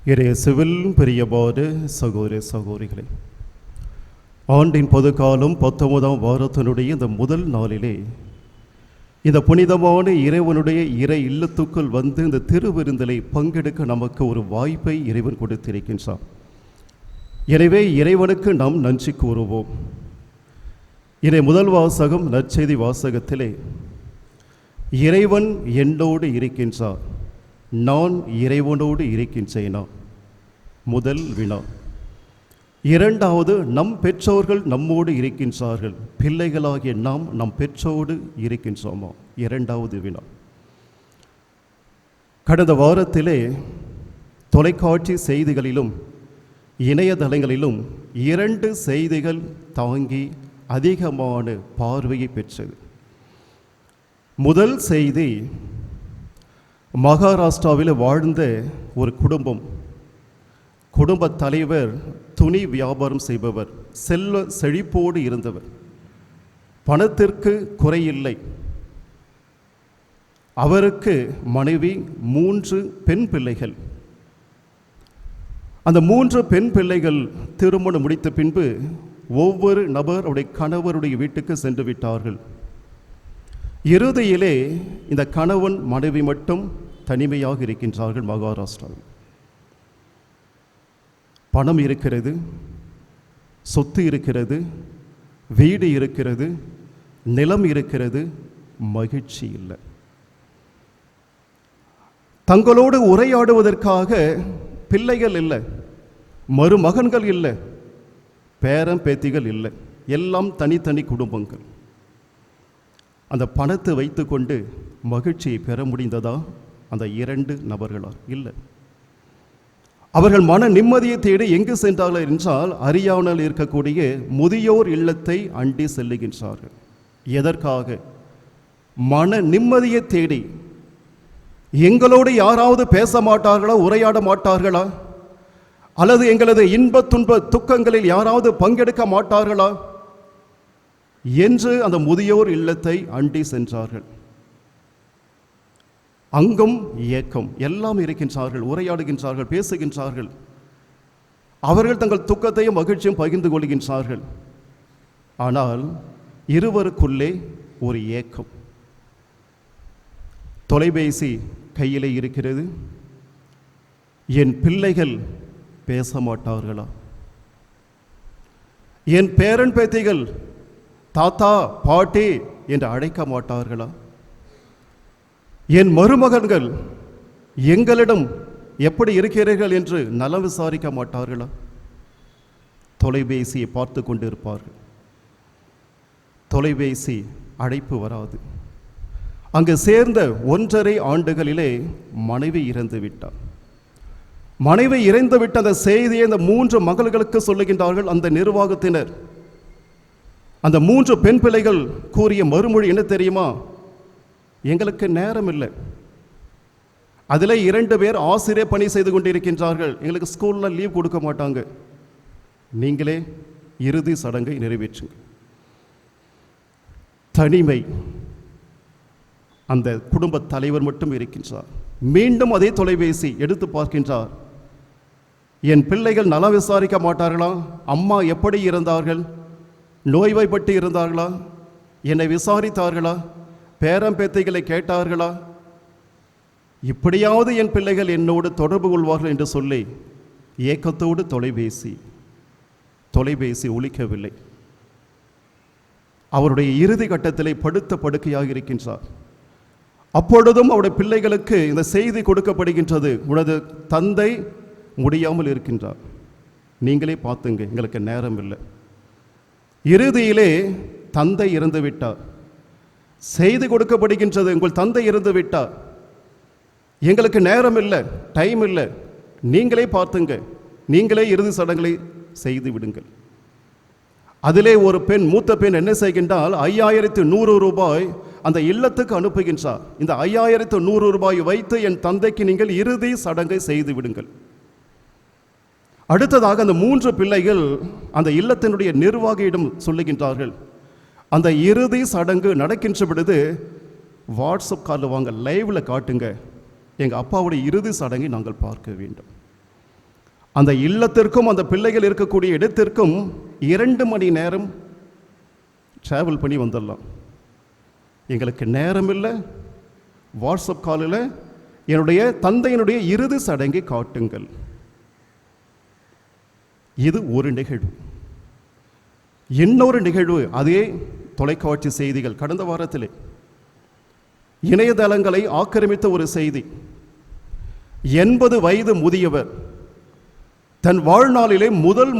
இயேசுவில் பிரியமான சகோதர சகோதரிகளே, ஆண்டின் பொதுக்காலம் 19ஆம் வாரத்தினுடைய இந்த முதல் நாளிலே இந்த புனிதமான இறைவனுடைய இறை இல்லத்துக்குள் வந்து இந்த திருவிருந்திலை பங்கெடுக்க நமக்கு ஒரு வாய்ப்பை இறைவன் கொடுத்திருக்கின்றார். எனவே இறைவனுக்கு நாம் நன்றி கூறுவோம். இதை முதல் வாசகம் நற்செய்தி வாசகத்திலே இறைவன் என்னோடு இருக்கின்றார், நான் இறைவனோடு இருக்கின்றேனா? முதல் வினா. இரண்டாவது, நம் பெற்றோர்கள் நம்மோடு இருக்கின்றார்கள், பிள்ளைகளாகிய நாம் நம் பெற்றோடு இருக்கின்றோமா? இரண்டாவது வினா. கடந்த வாரத்திலே தொலைக்காட்சி செய்திகளிலும் இணையதளங்களிலும் 2 செய்திகள் தாங்கி அதிகமான பார்வையை பெற்றது. முதல் செய்தி, மகாராஷ்டிராவில் வாழ்ந்த ஒரு குடும்ப தலைவர், துணி வியாபாரம் செய்பவர், செல்வ செழிப்போடு இருந்தவர், பணத்திற்கு குறையில்லை. அவருக்கு மனைவி, 3 பெண் பிள்ளைகள். அந்த 3 பெண் பிள்ளைகள் திருமணம் முடித்த பின்பு ஒவ்வொரு நபர் அவருடைய கணவருடைய வீட்டுக்கு சென்று விட்டார்கள். இறுதியிலே இந்த கணவன் மனைவி மட்டும் தனிமையாக இருக்கின்றார்கள். மகாராஷ்டிராவில் பணம் இருக்கிறது, சொத்து இருக்கிறது, வீடு இருக்கிறது, நிலம் இருக்கிறது, மகிழ்ச்சி இல்லை. தங்களோடு உரையாடுவதற்காக பிள்ளைகள் இல்லை, மருமகன்கள் இல்லை, பேரன் பேத்திகள் இல்லை, எல்லாம் தனித்தனி குடும்பங்கள். அந்த பணத்தை வைத்துக்கொண்டு மகிழ்ச்சியை பெற முடிந்ததா அந்த 2 நபர்களால்? இல்லை. அவர்கள் மன நிம்மதியை தேடி எங்கு சென்றார்கள் என்றால், அறியாமல் இருக்கக்கூடிய முதியோர் இல்லத்தை அண்டி செல்லுகின்றார்கள். எதற்காக? மன நிம்மதியை தேடி. எங்களோடு யாராவது பேச மாட்டார்களா, உரையாட மாட்டார்களா, அல்லது எங்களது இன்ப துன்ப துக்கங்களில் யாராவது பங்கெடுக்க மாட்டார்களா என்று அந்த முதியோர் இல்லத்தை அண்டி சென்றார்கள். அங்கும் ஏக்கம், எல்லாம் இருக்கின்றார்கள், உரையாடுகின்றார்கள், பேசுகின்றார்கள். அவர்கள் தங்கள் துக்கத்தையும் மகிழ்ச்சியும் பகிர்ந்து கொள்கின்றார்கள். ஆனால் இருவருக்குள்ளே ஒரு ஏக்கம். தொலைபேசி கையிலே இருக்கிறது. என் பிள்ளைகள் பேச மாட்டார்களா? என் பேரன் பேத்திகள் தாத்தா பாட்டி என்று அழைக்க மாட்டார்களா? என் மருமகன்கள் எங்களிடம் எப்படி இருக்கிறீர்கள் என்று நலம் விசாரிக்க மாட்டார்களா? தொலைபேசியை பார்த்து கொண்டிருப்பார்கள். தொலைபேசி அழைப்பு வராது. அங்கு சேர்ந்த 1.5 ஆண்டுகளிலே மனைவி இறந்து விட்டார். மனைவி இறந்துவிட்ட அந்த செய்தியை அந்த 3 மகள்களுக்கு சொல்லுகின்றார்கள் அந்த நிர்வாகத்தினர். அந்த 3 பெண் பிள்ளைகள் கூறிய மறுமொழி என்ன தெரியுமா? எங்களுக்கு நேரம் இல்லை. அதில் 2 பேர் ஆசிரியர் பணி செய்து கொண்டிருக்கின்றார்கள், எங்களுக்கு ஸ்கூலில் லீவ் கொடுக்க மாட்டாங்க, நீங்களே இறுதி சடங்கை நிறைவேற்றுங்க. தனிமை. அந்த குடும்ப தலைவர் மட்டும் இருக்கின்றார். மீண்டும் அதே தொலைபேசி எடுத்து பார்க்கின்றார். என் பிள்ளைகள் நலம் விசாரிக்க மாட்டார்களா? அம்மா எப்படி இருந்தார்கள்? நோய்வாய்ப்பட்டு இருந்தார்களா? என்னை விசாரித்தார்களா? பேரம் பேத்தைகளை கேட்டார்களா? இப்படியாவது என் பிள்ளைகள் என்னோடு தொடர்பு கொள்வார்கள் என்று சொல்லி ஏக்கத்தோடு தொலைபேசி ஒலிக்கவில்லை. அவருடைய இறுதி கட்டத்திலே படுத்த படுக்கையாக இருக்கின்றார். அப்பொழுதும் அவருடைய பிள்ளைகளுக்கு இந்த செய்தி கொடுக்கப்படுகின்றது, உனது தந்தை முடியாமல் இருக்கின்றார், நீங்களே பார்த்துங்க, எங்களுக்கு நேரம் இல்லை. இறுதியிலே தந்தை இறந்து விட்டார். செய்தி கொடுக்கப்படுகின்றது, உங்கள் தந்தை இறந்து விட்டார், எங்களுக்கு நேரம் இல்லை, டைம் இல்லை, நீங்களே பார்த்துங்க, நீங்களே இறுதி சடங்குகளை செய்து விடுங்கள். அதிலே ஒரு பெண், மூத்த பெண் என்ன செய்கின்றால், 5100 ரூபாய் அந்த இல்லத்துக்கு அனுப்புகின்றார். இந்த 5100 ரூபாய் வைத்து என் தந்தைக்கு நீங்கள் இறுதி சடங்கை செய்து விடுங்கள். அடுத்ததாக அந்த 3 பிள்ளைகள் அந்த இல்லத்தினுடைய நிர்வாகியிடம் சொல்லுகின்றார்கள், அந்த இறுதி சடங்கு நடக்கின்ற பொழுது வாட்ஸ்அப் காலில் வாங்க, லைவில் காட்டுங்க, எங்கள் அப்பாவுடைய இறுதி சடங்கை நாங்கள் பார்க்க வேண்டும். அந்த இல்லத்திற்கும் அந்த பிள்ளைகள் இருக்கக்கூடிய இடத்திற்கும் 2 மணி நேரம் ட்ராவல் பண்ணி வந்துடலாம். எங்களுக்கு நேரம் இல்லை. வாட்ஸ்அப் காலில் என்னுடைய தந்தையினுடைய இறுதி சடங்கை காட்டுங்கள். இது ஒரு நிகழ்வு. இன்னொரு நிகழ்வு, அதே தொலைக்காட்சி செய்திகள். கடந்த வாரத்திலே இணையதளங்களை ஆக்கிரமித்த ஒரு செய்தி. 80 வயது முதியவர் தன் வாழ்நாளிலே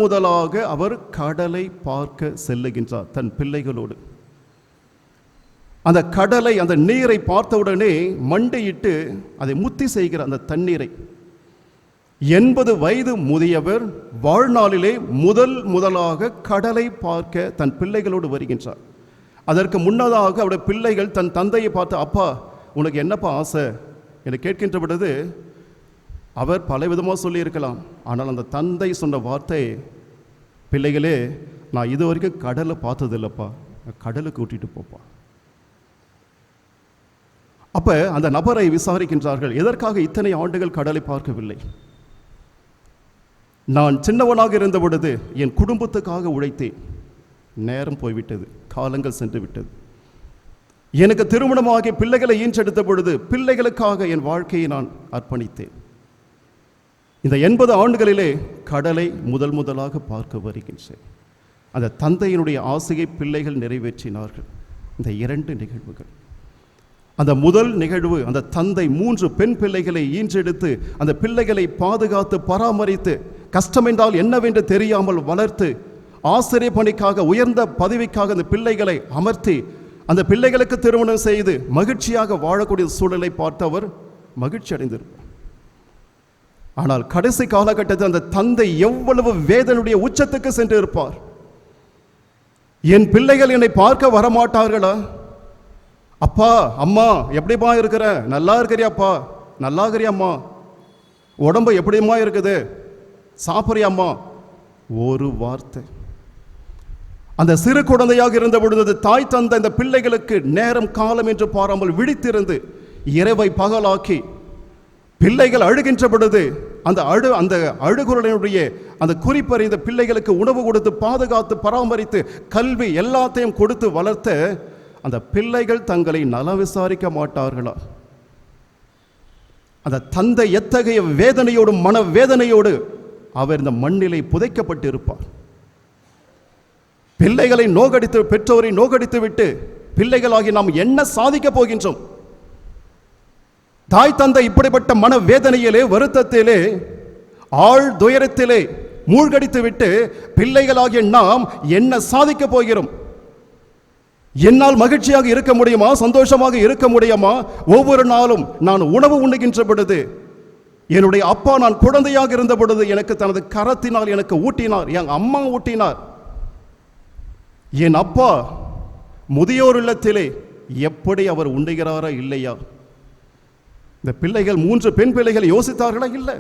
முதலாக அவர் கடலை பார்க்க செல்லுகின்றார் தன் பிள்ளைகளோடு. அந்த கடலை, அந்த நீரை பார்த்தவுடனே மண்டையிட்டு அதை முத்தி செய்கிற அந்த தண்ணீரை 80 வயது முதியவர் வாழ்நாளிலே முதலாக கடலை பார்க்க தன் பிள்ளைகளோடு வருகின்றார். அதற்கு முன்னதாக அவருடைய பிள்ளைகள் தன் தந்தையை பார்த்து, அப்பா உனக்கு என்னப்பா ஆசை என்று கேட்கின்ற பொழுது அவர் பலவிதமாக சொல்லியிருக்கலாம். ஆனால் அந்த தந்தை சொன்ன வார்த்தை, பிள்ளைகளே நான் இது வரைக்கும் கடலை பார்த்ததில்லைப்பா, கடலுக்கு கூட்டிட்டு போப்பா. அப்போ அந்த நபரை விசாரிக்கின்றார்கள், எதற்காக இத்தனை ஆண்டுகள் கடலை பார்க்கவில்லை? நான் சின்னவனாக இருந்த பொழுது என் குடும்பத்துக்காக உழைத்தேன். நேரம் போய்விட்டது, காலங்கள் சென்று விட்டது. எனக்கு திருமணமாகி பிள்ளைகளை ஈன்றெடுத்த பொழுது பிள்ளைகளுக்காக என் வாழ்க்கையை நான் அர்ப்பணித்தேன். இந்த 80 ஆண்டுகளிலே கடலை முதலாக பார்க்க வருகின்றேன். அந்த தந்தையினுடைய ஆசையை பிள்ளைகள் நிறைவேற்றினார்கள். இந்த 2 நிகழ்வுகள். அந்த முதல் நிகழ்வு, அந்த தந்தை 3 பெண் பிள்ளைகளை ஈன்றெடுத்து அந்த பிள்ளைகளை பாதுகாத்து பராமரித்து, கஷ்டம் என்றால் என்னவென்று தெரியாமல் வளர்த்து, ஆசிரியர் பணிக்காக உயர்ந்த பதவிக்காக அந்த பிள்ளைகளை அமர்த்தி அந்த பிள்ளைகளுக்கு திருமணம் செய்து மகிழ்ச்சியாக வாழக்கூடிய சூழலை பார்த்தவர் மகிழ்ச்சி அடைந்திருப்பார். ஆனால் கடைசி காலகட்டத்தில் அந்த தந்தை எவ்வளவு வேதனுடைய உச்சத்துக்கு சென்று இருப்பார். என் பிள்ளைகள் என்னை பார்க்க வரமாட்டார்களா? அப்பா அம்மா எப்படிமா இருக்கிற? நல்லா இருக்கிறியாப்பா? நல்லா இருக்கிறியாம்மா? உடம்பு எப்படிமா இருக்குது? சாப்பிட்றியாம்மா? ஒரு வார்த்தை. அந்த சிறு குழந்தையாக இருந்த பொழுது தாய் தந்தை இந்த பிள்ளைகளுக்கு நேரம் காலம் என்று பாராமல் விழித்திருந்து இரவை பகலாக்கி, பிள்ளைகள் அழுகின்ற பொழுது அந்த அழுகுரலினுடைய அந்த குறிப்பறிந்த பிள்ளைகளுக்கு உணவு கொடுத்து பாதுகாத்து பராமரித்து கல்வி எல்லாத்தையும் கொடுத்து வளர்த்த அந்த பிள்ளைகள் தங்களை நலம் விசாரிக்க மாட்டார்களா? அந்த தந்தை எத்தகைய வேதனையோடு மன வேதனையோடு அவர் இந்த மண்ணிலே புதைக்கப்பட்டு இருப்பார். பிள்ளைகளை நோகடித்து, பெற்றோரை நோகடித்து விட்டு பிள்ளைகளாகி நாம் என்ன சாதிக்க போகின்றோம்? தாய் தந்தை இப்படிப்பட்ட மன வேதனையிலே, வருத்தத்திலே, ஆழ் துயரத்திலே மூழ்கடித்து விட்டு பிள்ளைகளாகிய நாம் என்ன சாதிக்க போகிறோம்? என்னால் மகிழ்ச்சியாக இருக்க முடியுமா? சந்தோஷமாக இருக்க முடியுமா? ஒவ்வொரு நாளும் நான் உணவு உண்ணுகின்ற பொழுது, என்னுடைய அப்பா நான் குழந்தையாக இருந்த பொழுது எனக்கு தனது கரத்தினால் எனக்கு ஊட்டினார், என் அம்மா ஊட்டினார். என் அப்பா முதியோர் இல்லத்திலே எப்படி அவர் உண்ணுகிறாரா இல்லையா? இந்த பிள்ளைகள் 3 பெண் பிள்ளைகள் யோசித்தார்களா? இல்லை.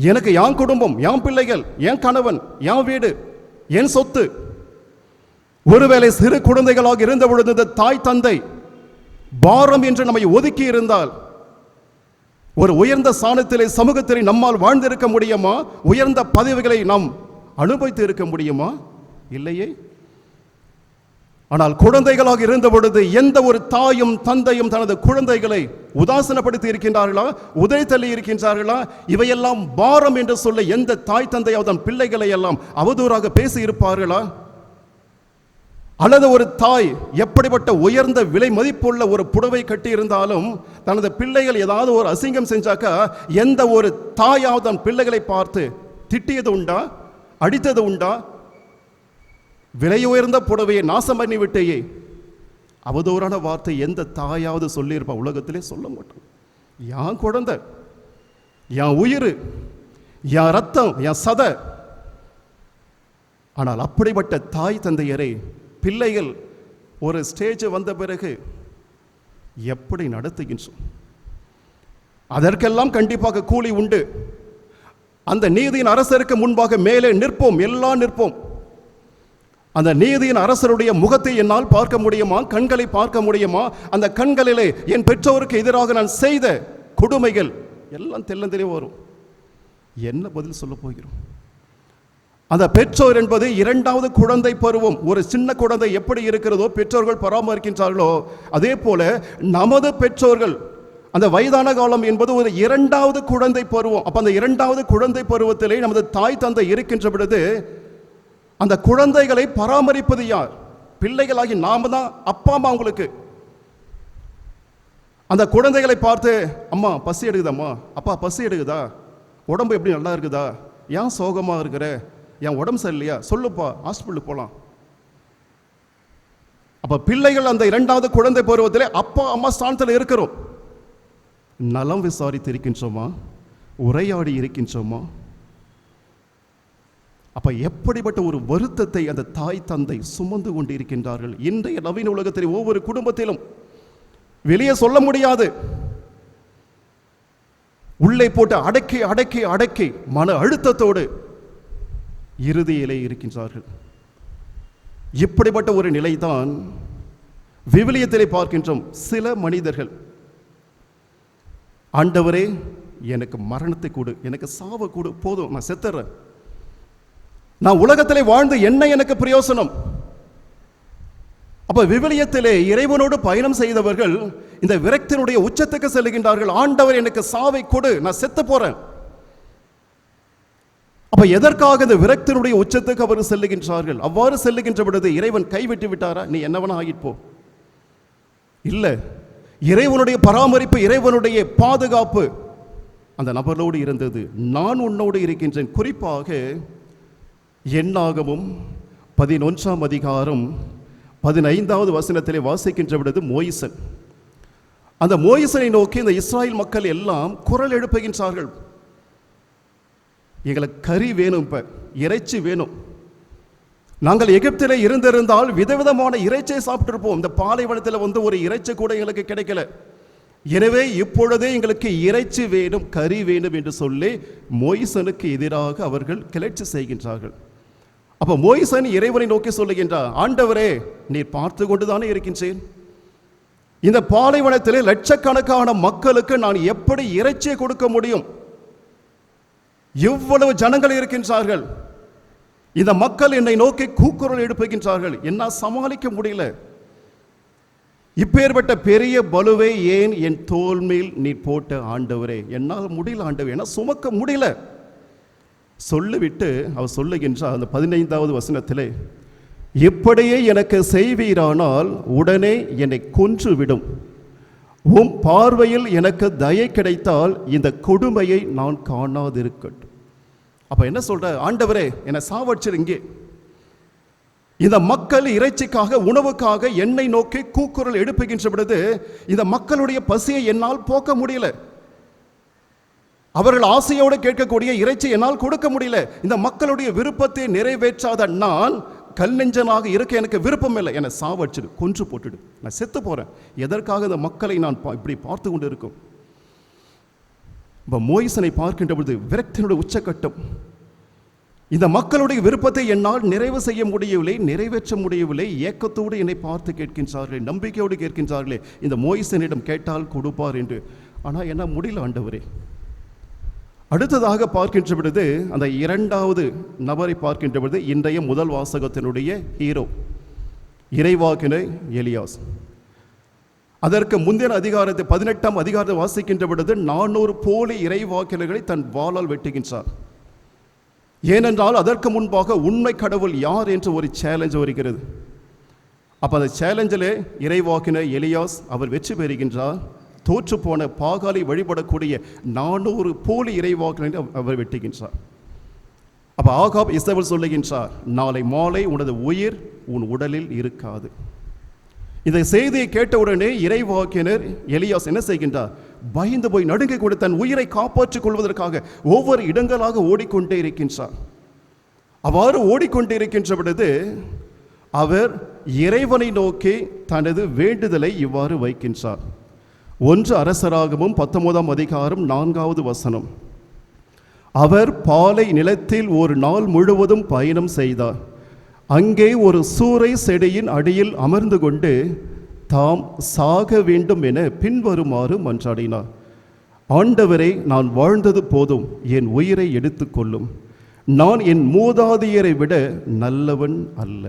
எனக்கு என் குடும்பம், என் பிள்ளைகள், என் கணவன், என் வீடு, என் சொத்து. ஒருவேளை சிறு குழந்தைகளாக இருந்த பொழுது இந்த தாய் தந்தை பாரம் என்று நம்மை ஒதுக்கி இருந்தால், ஒரு உயர்ந்த ஸ்தானத்திலே சமூகத்திலே நம்மால் வாழ்ந்திருக்க முடியுமா? உயர்ந்த பதவிகளை நாம் அனுபவித்து இருக்க முடியுமா? இல்லையே. ஆனால் குழந்தைகளாக இருந்த பொழுது எந்த ஒரு தாயும் தந்தையும் தனது குழந்தைகளை உதாசனப்படுத்தி இருக்கின்றார்களா? உதறி தள்ளி இருக்கின்றார்களா? இவையெல்லாம் பாரம் என்று சொல்ல எந்த தாய் தந்தையாவது தன் பிள்ளைகளை எல்லாம் அவதூறாக பேசி இருப்பார்களா? அல்லது ஒரு தாய் எப்படிப்பட்ட உயர்ந்த விலை மதிப்புள்ள ஒரு புடவை கட்டி இருந்தாலும் தனது பிள்ளைகள் ஏதாவது ஒரு அசிங்கம் செஞ்சாக்கா எந்த ஒரு தாயாவது தன் பிள்ளைகளை பார்த்து திட்டியது உண்டா? அடித்தது உண்டா? விலை உயர்ந்த புடவையை நாசம் பண்ணி விட்டேயே, அவதூறான வார்த்தை எந்த தாயாவது சொல்லியிருப்பா? உலகத்திலே சொல்ல மாட்டோம். என் குழந்தை, என் உயிர், என் ரத்தம், என் சத. ஆனால் அப்படிப்பட்ட தாய் தந்தையரை பிள்ளைகள் ஒரு ஸ்டேஜ் வந்த பிறகு எப்படி நடத்துகின்றோம்? அதற்கெல்லாம் கண்டிப்பாக கூலி உண்டு. அந்த நீதியின் அரசருக்கு முன்பாக மேலே நிற்போம், எல்லாம் நிற்போம். அந்த நீதியின் அரசருடைய முகத்தை என்னால் பார்க்க முடியுமா? கண்களை பார்க்க முடியுமா? அந்த கண்களிலே என் பெற்றோருக்கு எதிராக நான் செய்த கொடுமைகள் எல்லாம் தெள்ளந்திலே வரும். என்ன பதில் சொல்ல போகிறோம்? அந்த பெற்றோர் என்பது இரண்டாவது குழந்தை பருவம். ஒரு சின்ன குழந்தை எப்படி இருக்கிறதோ பெற்றோர்கள் பராமரிக்கின்றார்களோ அதே போல நமது பெற்றோர்கள் அந்த வயதான காலம் என்பது ஒரு இரண்டாவது குழந்தை பருவம். அப்ப அந்த இரண்டாவது குழந்தை பருவத்திலே நமது தாய் தந்தை இருக்கின்ற பொழுது அந்த குழந்தைகளை பராமரிப்பது யார்? பிள்ளைகளாகி நாம தான் அப்பா அம்மா. உங்களுக்கு அந்த குழந்தைகளை பார்த்து, அம்மா பசி எடுக்குதாம்மா, அப்பா பசி எடுக்குதா, உடம்பு எப்படி நல்லா இருக்குதா, ஏன் சோகமா இருக்கிற, என் உடம்பு சரியில்லையா, சொல்லுப்பா ஹாஸ்பிட்டலுக்கு போகலாம். அப்ப பிள்ளைகள் அந்த இரண்டாவது குழந்தை பருவத்திலே அப்பா அம்மா ஸ்தானத்தில் இருக்கிறோம். நலம் விசாரித்து இருக்கின்றோமா? உரையாடி இருக்கின்றோமா? அப்ப எப்படிப்பட்ட ஒரு வருத்தத்தை அந்த தாய் தந்தை சுமந்து கொண்டு இருக்கின்றார்கள். இன்றைய நவீன உலகத்தில் ஒவ்வொரு குடும்பத்திலும் வெளியே சொல்ல முடியாது, உள்ளே போட்டு அடக்கி அடக்கி அடக்கி மன அழுத்தத்தோடு இறுதியிலே இருக்கின்றார்கள். இப்படிப்பட்ட ஒரு நிலைதான் விவிலியத்திலே பார்க்கின்றோம். சில மனிதர்கள், ஆண்டவரே எனக்கு மரணத்தை கொடு, எனக்கு சாவு கொடு, போதும் நான் செத்துறேன், நான் உலகத்திலே வாழ்ந்து என்ன எனக்கு பிரயோசனம். அப்ப விவிலியத்திலே இறைவனோடு பயணம் செய்தவர்கள் இந்த விரக்தியினுடைய உச்சத்துக்கு செல்லுகின்றார்கள். ஆண்டவர் எனக்கு சாவை கொடு, நான் செத்து போறேன். அப்ப எதற்காக இந்த விரக்தியினுடைய உச்சத்துக்கு அவர் செல்லுகின்றார்கள்? அவ்வாறு செல்லுகின்ற பொழுது இறைவன் கைவிட்டு விட்டாரா? நீ என்னவனா ஆகிப்போ? இல்ல, இறைவனுடைய பராமரிப்பு, இறைவனுடைய பாதுகாப்பு அந்த நபரோடு இருந்தது. நான் உன்னோடு இருக்கின்றேன். குறிப்பாக எண்ணாகமும் 11ஆம் அதிகாரம் 15வது வசனத்திலே வாசிக்கின்ற பொழுது மோயிசன், அந்த மோயிசனை நோக்கி இந்த இஸ்ராயல் மக்கள் எல்லாம் குரல் எழுப்புகின்றார்கள். எங்களுக்கு கறி வேணும், இப்ப இறைச்சி வேணும். நாங்கள் எகிப்திலே இருந்திருந்தால் விதவிதமான இறைச்சியை சாப்பிட்டிருப்போம். இந்த பாலைவனத்தில் ஒரு இறைச்சி கூட எங்களுக்கு கிடைக்கல. எனவே இப்பொழுதே எங்களுக்கு இறைச்சி வேணும், கறி வேணும் என்று சொல்லி மோயிசனுக்கு எதிராக அவர்கள் கிளர்ச்சி செய்கின்றார்கள். அப்ப மோயிசன் இறைவனை நோக்கி சொல்லுகின்றார், ஆண்டவரே நீர் பார்த்து கொண்டுதானே இருக்கின்றேன், இந்த பாலைவனத்திலே லட்சக்கணக்கான மக்களுக்கு நான் எப்படி இறைச்சியை கொடுக்க முடியும்? இவ்வளவு ஜனங்கள் இருக்கின்றார்கள், இந்த மக்கள் என்னை நோக்கி கூக்குரல் எழுப்புகின்றார்கள், என்ன சமாளிக்க முடியல. இப்பேற்பட்ட பெரிய பலுவை ஏன் என் தோல் மேல் நீ போட்ட ஆண்டவரே? என்னால் முடியல ஆண்டவரே, என்னால் சுமக்க முடியல சொல்லிவிட்டு அவர் சொல்லுகின்றார் அந்த 15வது வசனத்திலே, இப்படியே எனக்கு செய்வீரானால் உடனே என்னை கொன்று விடும், உம் பார்வையில் எனக்கு தயை கிடைத்தால் இந்த கொடுமையை நான் காணாதிருக்கட்டும். அப்ப என்ன சொல்ற? ஆண்டவரே என்னை சாவடிச்சிருங்க. இந்த மக்கள் இறைச்சிக்காக, உணவுக்காக என்னை நோக்கி கூக்குரல் எழுப்புகின்ற பொழுது இந்த மக்களுடைய பசியை என்னால் போக்க முடியல. அவர்கள் ஆசையோடு கேட்கக்கூடிய இறைச்சி என்னால் கொடுக்க முடியல. இந்த மக்களுடைய விருப்பத்தை நிறைவேற்றாத நான் கல்நெஞ்சனாக இருக்க எனக்கு விருப்பம் இல்லை. என்னை சாவடிச்சிடு, கொன்று போட்டுடு, நான் செத்து போறேன். எதற்காக இந்த மக்களை நான் இப்படி பார்த்து கொண்டு இருக்கும்? மோயிசனை பார்க்கின்ற பொழுது விரக்தியினுடைய உச்சக்கட்டம். இந்த மக்களுடைய விருப்பத்தை என்னால் நிறைவு செய்ய முடியவில்லை, நிறைவேற்ற முடியவில்லை. ஏக்கத்தோடு என்னை பார்த்து கேட்கின்றார்களே, நம்பிக்கையோடு கேட்கின்றார்களே, இந்த மோயிசனிடம் கேட்டால் கொடுப்பார் என்று. ஆனால் என்ன முடியல ஆண்டவரே. அடுத்ததாக பார்க்கின்ற பொழுது அந்த இரண்டாவது நபரை பார்க்கின்ற பொழுது இன்றைய முதல் வாசகத்தினுடைய ஹீரோ இறைவாக்கினர் எலியாஸ். அதற்கு முந்தின அதிகாரத்தை 18ஆம் அதிகாரத்தை வாசிக்கின்ற பொழுது 400 போலி இறைவாக்கினர்களை தன் வாளால் வெட்டுகின்றார். ஏனென்றால் அதற்கு முன்பாக உண்மை கடவுள் யார் என்று ஒரு சேலஞ்ச் வருகிறது. அப்ப அந்த சேலஞ்சிலே இறைவாக்கினர் எலியாஸ் அவர் வெற்றி பெறுகின்றார். தோற்று போன பாகாலை வழிபடக்கூடிய 400 போலி இறைவாக்கினரை அவர் வெட்டுகின்றார். அப்ப ஆகாப் இசபேல் சொல்லுகின்றார், நாளை மாலை உனது உயிர் உன் உடலில் இருக்காது. இந்த செய்தியை கேட்டவுடனே இறைவாக்கினர் எலியாஸ் என்ன செய்கின்றார்? பயந்து போய் நடுங்கி கொண்டு தன் உயிரை காப்பாற்றிக் கொள்வதற்காக ஒவ்வொரு இடங்களாக ஓடிக்கொண்டே இருக்கின்றார். அவ்வாறு ஓடிக்கொண்டே இருக்கின்ற பொழுது அவர் இறைவனை நோக்கி தனது வேண்டுதலை இவ்வாறு வைக்கின்றார். 1 அரசராகமும் 19ஆம் அதிகாரம் 4வது வசனம். அவர் பாலை நிலத்தில் ஒரு நாள் முழுவதும் பயணம் செய்தார். அங்கே ஒரு சூரை செடியின் அடியில் அமர்ந்து கொண்டு தாம் சாக வேண்டும் என பின்வருமாறு மன்றாடினார். ஆண்டவரே, நான் வாழ்ந்தது போதும், என் உயிரை எடுத்துக்கொள்ளும். நான் என் மூதாதையரை விட நல்லவன் அல்ல.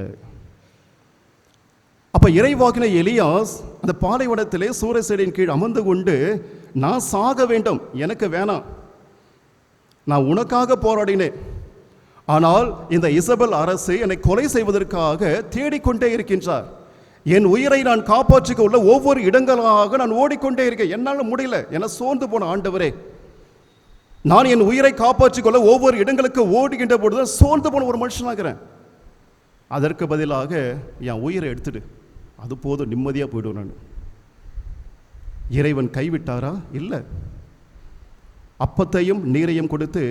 அப்ப இறைவாக்கின எலியாஸ் அந்த பாலைவனத்திலே சூரசெடியின் கீழ் அமர்ந்து கொண்டு, நான் சாக வேண்டும், எனக்கு வேணாம், நான் உனக்காக போராடினேன், ஆனால் இந்த இசபெல் அரசு என்னை கொலை செய்வதற்காக தேடிக்கொண்டே இருக்கின்றார். என் உயிரை நான் காப்பாற்றிக்க உள்ள ஒவ்வொரு இடங்களாக நான் ஓடிக்கொண்டே இருக்கேன், என்னால் முடியல, என சோர்ந்து போன ஆண்டவரே, நான் என் உயிரை காப்பாற்றிக்கொள்ள ஒவ்வொரு இடங்களுக்கு ஓடுகின்ற பொழுது சோர்ந்து போன ஒரு மனுஷனாகிறேன். அதற்கு பதிலாக என் உயிரை எடுத்துடு, அது போதும், நிம்மதியாக போயிடுவேன் நான். இறைவன் கைவிட்டாரா? இல்லை. அப்பத்தையும் நீரையும் கொடுத்து,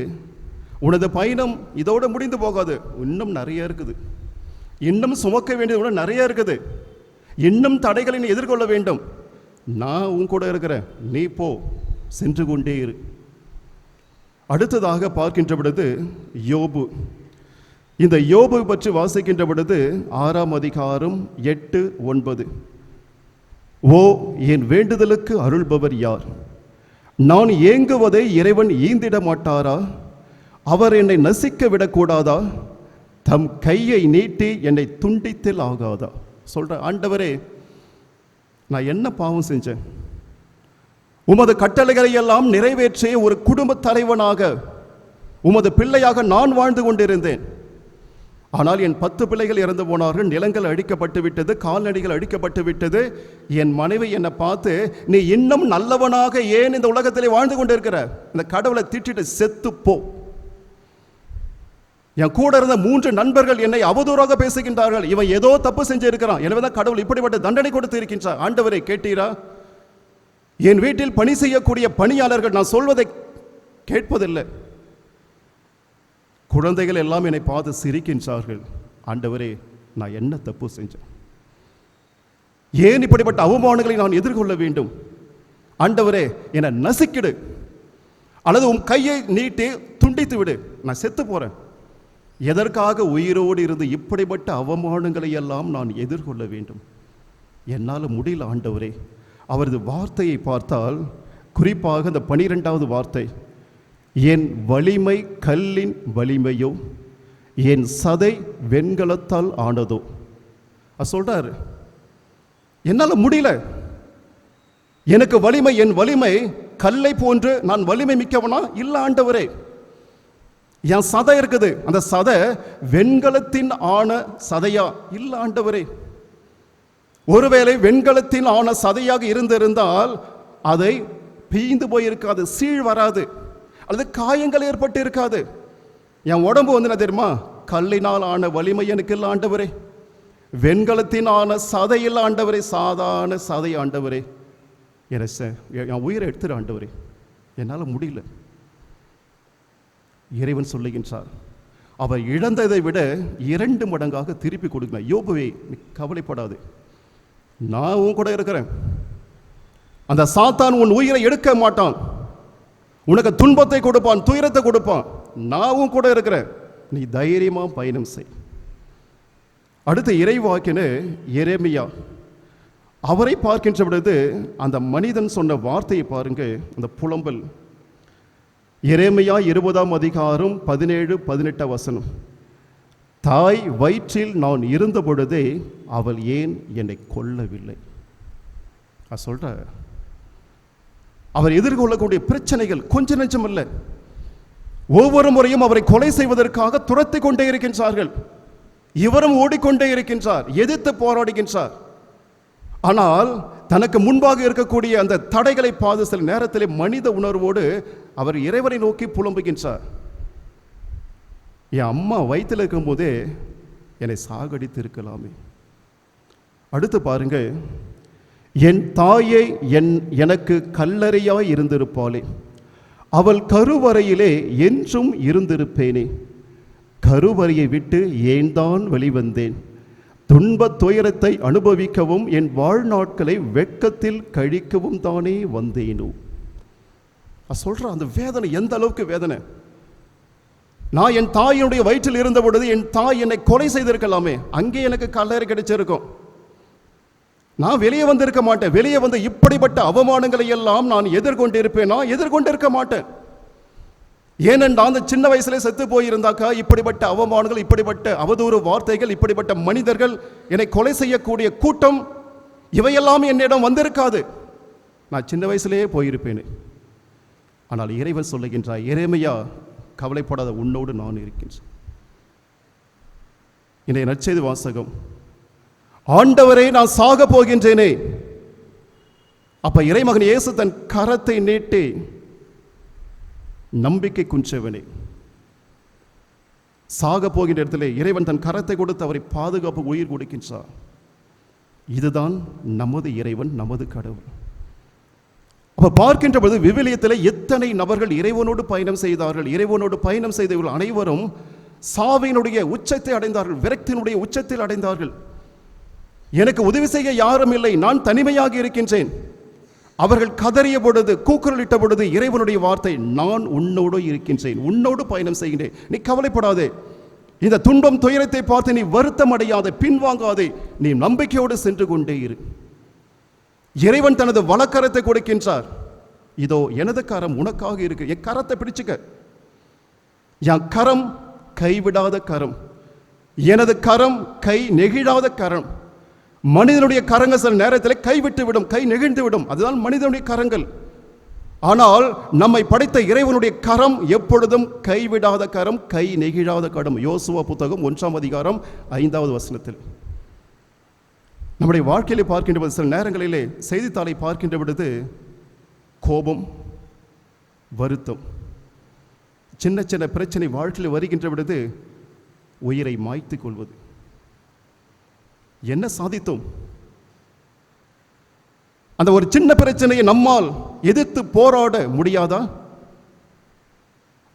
உனது பயணம் இதோடு முடிந்து போகாது, இன்னும் நிறைய இருக்குது, இன்னும் சுமக்க வேண்டியது கூட நிறைய இருக்குது, இன்னும் தடைகளை நீ எதிர்கொள்ள வேண்டும், நான் உன் கூட இருக்கிறேன், நீ போ, சென்று கொண்டே இரு. அடுத்ததாக பார்க்கின்ற பொழுது யோபு. இந்த யோபு பற்றி வாசிக்கின்ற பொழுது 6ஆம் அதிகாரம் 8, 9. ஓ, என் வேண்டுதலுக்கு அருள்பவர் யார்? நான் ஏங்குவதை இறைவன் ஈந்திட மாட்டாரா? அவர் என்னை நசிக்க விடக்கூடாதா? தம் கையை நீட்டி என்னை துண்டித்தல் ஆகாதா? சொல்ற ஆண்டவரே, நான் என்ன பாவம் செஞ்சேன்? உமது கட்டளைகளை எல்லாம் நிறைவேற்றிய ஒரு குடும்ப தலைவனாக, உமது பிள்ளையாக நான் வாழ்ந்து கொண்டிருந்தேன். ஆனால் என் 10 பிள்ளைகள் இறந்து போனார்கள், நிலங்கள் அழிக்கப்பட்டு விட்டது, கால்நடைகள் அழிக்கப்பட்டு விட்டது. என் மனைவி என்னை பார்த்து, நீ இன்னும் நல்லவனாக ஏன் இந்த உலகத்திலே வாழ்ந்து கொண்டிருக்கிற? இந்த கடவுளை திட்டிட்டு செத்து போ. என் கூட இருந்த 3 நண்பர்கள் என்னை அவதூறாக பேசுகின்றார்கள், இவன் ஏதோ தப்பு செஞ்சிருக்கிறான், எனவேதான் கடவுள் இப்படிப்பட்ட தண்டனை கொடுத்து இருக்கின்றார். ஆண்டவரை கேட்டீரா? என் வீட்டில் பணி செய்யக்கூடிய பணியாளர்கள் நான் சொல்வதை கேட்பதில்லை, குழந்தைகள் எல்லாம் என்னை பார்த்து சிரிக்கின்றார்கள். ஆண்டவரே, நான் என்ன தப்பு செஞ்சேன்? ஏன் இப்படிப்பட்ட அவமானங்களை நான் எதிர்கொள்ள வேண்டும்? ஆண்டவரே, என்னை நசிக்கிடு, அல்லது உன் கையை நீட்டி துண்டித்து விடு, நான் செத்து போறேன். எதற்காக உயிரோடு இருந்து இப்படிப்பட்ட அவமானங்களை எல்லாம் நான் எதிர்கொள்ள வேண்டும்? என்னால் முடியல ஆண்டவரே. அவரது வார்த்தையை பார்த்தால், குறிப்பாக இந்த 12வது வார்த்தை, என் வலிமை கல்லின் வலிமையோ, என் சதை வெண்கலத்தால் ஆனதோ. சொல்றாரு, என்னால் முடியல, எனக்கு வலிமை, என் வலிமை கல்லை போன்று நான் வலிமை மிக்கவனா? இல்ல ஆண்டவரே. என் சதை இருக்குது, அந்த சதை வெண்கலத்தின் ஆன சதையா? இல்ல ஆண்டவரே. ஒருவேளை வெண்கலத்தின் ஆன சதையாக இருந்திருந்தால் அதை பீய்ந்து போயிருக்காது, சீழ் வராது, அல்லது காயங்கள் ஏற்பட்டு இருக்காது. என் உடம்பு வந்து என்ன தெரியுமா? கல்லினால் ஆன வலிமை எனக்கு இல்லை ஆண்டவரே, வெண்கலத்தின் ஆன சதை இல்லை ஆண்டவரே, சாதாரண சதை ஆண்டவரே. என் உயிரை எடுத்துரு ஆண்டவரே, என்னால் முடியல. இறைவன் சொல்லுகின்றார், அவர் இழந்ததை விட 2 மடங்காக திருப்பி கொடுக்கணும். யோபுவே, நீ கவலைப்படாது, நான் உன் கூட இருக்கிறேன். அந்த சாத்தான் உன் உயிரை எடுக்க மாட்டான், உனக்கு துன்பத்தை கொடுப்பான், துயரத்தை கொடுப்பான். நான் உன் கூட இருக்கிறேன், நீ தைரியமா பயணம் செய். அடுத்து இறைவாக்கின எரேமியா. அவரை பார்க்கின்ற பொழுது அந்த மனிதன் சொன்ன வார்த்தையை பாருங்க, அந்த புலம்பல். எரேமியா 20ஆம் அதிகாரம் 17, 18 வசனம். தாய் வயிற்றில் நான் இருந்த பொழுதே அவள் ஏன் என்னை கொல்லவில்லை? சொல்ற, அவர் எதிர்கொள்ளக்கூடிய பிரச்சனைகள் கொஞ்ச நெஞ்சம் அல்ல. ஒவ்வொரு முறையும் அவரை கொலை செய்வதற்காக துரத்தி கொண்டே இருக்கின்றார்கள். இவரும் ஓடிக்கொண்டே இருக்கின்றார், எதிர்த்து போராடுகின்றார். ஆனால் தனக்கு முன்பாக இருக்கக்கூடிய அந்த தடைகளை பார்த்து சில நேரத்திலே மனித உணர்வோடு அவர் இறைவனை நோக்கி புலம்புகின்றார். என் அம்மா வயிற்றில் இருக்கும் போதே என்னை சாகடித்து இருக்கலாமே. அடுத்து பாருங்க, என் தாயை எனக்கு கல்லறையாய் இருந்திருப்பாளே, அவள் கருவறையிலே என்றும் இருந்திருப்பேனே. கருவறையை விட்டு ஏன் தான் வெளிவந்தேன்? துன்பத் துயரத்தை அனுபவிக்கவும் என் வாழ்நாட்களை வெட்கத்தில் கழிக்கவும் தானே வந்தேனோ. சொல்ற அந்த வேதனை எந்த அளவுக்கு வேதனை! நான் என் தாயினுடைய வயிற்றில் இருந்த பொழுது என் தாய் என்னை கொலை செய்திருக்கலாமே, அங்கே எனக்கு கல்லறை கிடைச்சிருக்கும். நான் வெளியே வந்திருக்க மாட்டேன். வெளியே வந்து இப்படிப்பட்ட அவமானங்களை எல்லாம் நான் எதிர்கொண்டிருப்பேனா? எதிர்கொண்டிருக்க மாட்டேன். ஏனென்றா அந்த சின்ன வயசுல செத்து போயிருந்தாக்கா இப்படிப்பட்ட அவமானங்கள், இப்படிப்பட்ட அவதூறு வார்த்தைகள், இப்படிப்பட்ட மனிதர்கள், என்னை கொலை செய்யக்கூடிய கூட்டம், இவையெல்லாம் என்னிடம் வந்திருக்காது. நான் சின்ன வயசுலேயே போயிருப்பேன். ஆனால் இறைவன் சொல்லுகின்றார், எரேமியா கவலைப்படாத, உன்னோடு நான் இருக்கின்றேன். இன்றைய நற்செய்தி வாசகம், ஆண்டவரே நான் சாக போகின்றேனே. அப்ப இறைமகன் இயேசு தன் கரத்தை நீட்டி, நம்பிக்கை குன்றவனே, சாக போகின்ற இடத்துல இறைவன் தன் கரத்தை கொடுத்து அவரை பாதுகாப்பு உயிர் கொடுக்கின்றார். இதுதான் நமது இறைவன், நமது கடவுள். அப்ப பார்க்கின்ற பொழுது விவிலியத்தில் எத்தனை நபர்கள் இறைவனோடு பயணம் செய்தார்கள். இறைவனோடு பயணம் செய்தவர்கள் அனைவரும் சாவினுடைய உச்சத்தை அடைந்தார்கள், விரக்தியினுடைய உச்சத்தில் அடைந்தார்கள். எனக்கு உதவி செய்ய யாரும் இல்லை, நான் தனிமையாக இருக்கின்றேன். அவர்கள் கதறிய பொழுது, கூக்குரலிட்ட பொழுது இறைவனுடைய வார்த்தை, நான் உன்னோடு இருக்கின்றேன், உன்னோடு பயணம் செய்கின்றேன், நீ கவலைப்படாதே, இந்த துன்பம் துயரத்தை பார்த்து நீ வருத்தம் அடையாதே, பின்வாங்காதே, நீ நம்பிக்கையோடு சென்று கொண்டே இரு. இறைவன் தனது வலக்கரத்தை கொடுக்கின்றார். இதோ எனது கரம் உனக்காக இருக்கு, என் கரத்தை பிடிச்சுக்க. என் கரம் கைவிடாத கரம், எனது கரம் கை நெகிழாத கரம். மனிதனுடைய கரங்கள் சில நேரத்தில் கைவிட்டு விடும், கை நெகிழ்ந்து விடும், அதுதான் மனிதனுடைய கரங்கள். ஆனால் நம்மை படைத்த இறைவனுடைய கரம் எப்பொழுதும் கைவிடாத கரம், கை நெகிழாத கரம். யோசுவா புத்தகம் 1ஆம் அதிகாரம் 5வது வசனத்தில். நம்முடைய வாழ்க்கையிலே பார்க்கின்ற பொழுது, சில நேரங்களிலே செய்தித்தாளை பார்க்கின்ற பொழுது கோபம், வருத்தம், சின்ன சின்ன பிரச்சனை வாழ்க்கையில் வருகின்ற பொழுது உயிரை மாய்த்து கொள்வது. என்ன சாதித்தோம்? அந்த ஒரு சின்ன பிரச்சனையை நம்மால் எதிர்த்து போராட முடியாதா?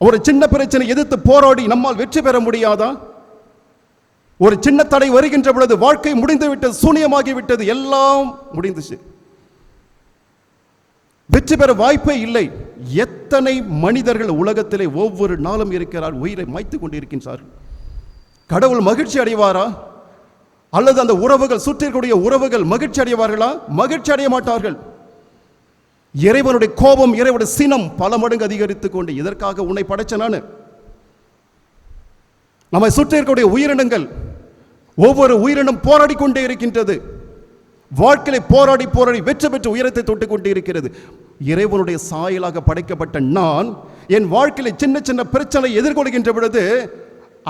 ஒரு சின்ன பிரச்சனை எதிர்த்து போராடி நம்மால் வெற்றி பெற முடியாதா? ஒரு சின்ன தடை வருகின்ற பொழுது வாழ்க்கை முடிந்து விட்டது, சூனியமாகி விட்டது, எல்லாம் முடிந்துச்சு, வெற்றி பெற வாய்ப்பே இல்லை. எத்தனை மனிதர்கள் உலகத்திலே ஒவ்வொரு நாளும் இருக்கிறார், உயிரை மாய்த்து கொண்டிருக்கின்றார்கள். கடவுள் மகிழ்ச்சி அடைவாரா? அல்லது அந்த உறவுகள், சுற்றிக்கூடிய உறவுகள் மகிழ்ச்சி அடைவார்களா? மகிழ்ச்சி அடைய மாட்டார்கள். இறைவனுடைய கோபம், இறைவனுடைய சினம் பல மடங்கு அதிகரித்துக் கொண்டு, இதற்காக உன்னை படைச்ச நான். நம்மை சுற்றி இருக்கக்கூடிய உயிரினங்கள், ஒவ்வொரு உயிரினம் போராடி கொண்டே இருக்கின்றது. வாழ்க்கையை போராடி போராடி வெற்றி பெற்று உயரத்தை தொட்டு கொண்டே இருக்கிறது. இறைவனுடைய சாயலாக படைக்கப்பட்ட நான் என் வாழ்க்கையில சின்ன சின்ன பிரச்சனை எதிர்கொள்கின்ற பொழுது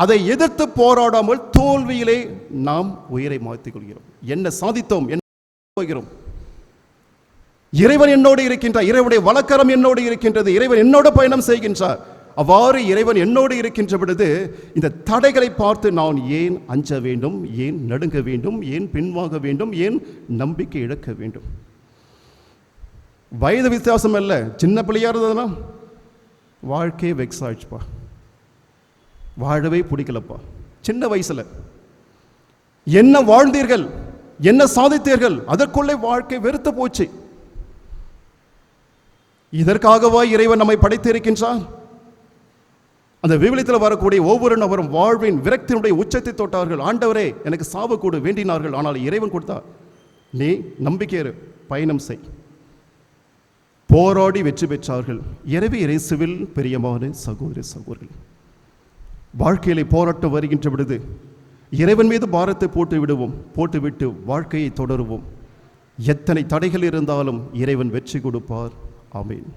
அதை எதிர்த்து போராடாமல் தோல்வியிலே நாம் உயிரை மாற்றிக் கொள்கிறோம். என்ன சாதித்தோம், என்ன போகிறோம்? இறைவன் என்னோடு இருக்கின்றார், இறைவனுடைய வலக்கரம் என்னோடு இருக்கின்றது, இறைவன் என்னோடு பயணம் செய்கின்றார். அவ்வாறு இறைவன் என்னோடு இருக்கின்ற பொழுது இந்த தடைகளை பார்த்து நான் ஏன் அஞ்ச வேண்டும், ஏன் நடுங்க வேண்டும், ஏன் பின்வாங்க வேண்டும், ஏன் நம்பிக்கை இழக்க வேண்டும்? வயது வித்தியாசம் அல்ல, சின்ன பிள்ளையா இருந்ததுன்னா வாழ்க்கையே வெக்ஸ் ஆயிடுச்சுப்பா, வாழவே பிடிக்கலப்பா. சின்ன வயசுல என்ன வாழ்ந்தீர்கள், என்ன சாதித்தீர்கள், அதற்குள்ளே வாழ்க்கை வெறுத்து போச்சு. இதற்காகவா இறைவன் நம்மை படைத்திருக்கின்றார்? அந்த விவிலியத்தில் வரக்கூடிய ஒவ்வொரு நபரும் வாழ்வின் விரக்தியினுடைய உச்சத்தை தொட்டார்கள். ஆண்டவரே எனக்கு சாவு கொடு வேண்டினார்கள். ஆனால் இறைவன் கொடுத்தார், நீ நம்பிக்கை பயணம் செய். போராடி வெற்றி பெற்றார்கள். எனவே இயேசுவில் பிரியமான சகோதர சகோதரர்கள், வாழ்க்கையிலே போராட்டம் வருகின்ற பொழுது இறைவன் மீது பாரத்தை போட்டுவிட்டு வாழ்க்கையை தொடருவோம். எத்தனை தடைகள் இருந்தாலும் இறைவன் வெற்றி கொடுப்பார். ஆமென்.